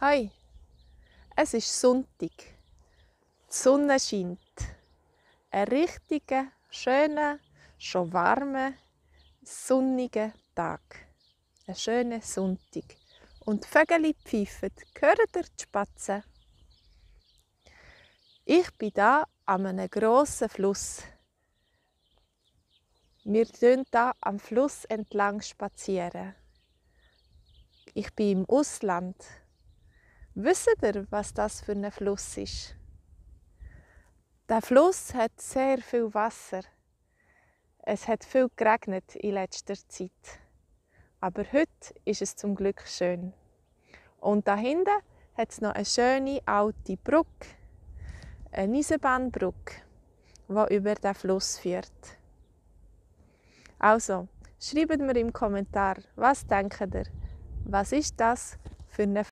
Hi, es ist Sonntag. Die Sonne scheint. Ein richtiger, schöner, schon warmer, sonniger Tag. Ein schöner Sonntag. Und die Vögel pfeifen. Hört ihr die Spatzen? Ich bin hier an einem grossen Fluss. Wir spazieren hier am Fluss entlang. Ich bin im Ausland. Wisst ihr, was das für ein Fluss ist? Der Fluss hat sehr viel Wasser. Es hat viel geregnet in letzter Zeit. Aber heute ist es zum Glück schön. Und da hinten hat es noch eine schöne alte Brücke, eine Eisenbahnbrücke, die über den Fluss führt. Also, schreibt mir im Kommentar, was denkt ihr? Was ist das für ein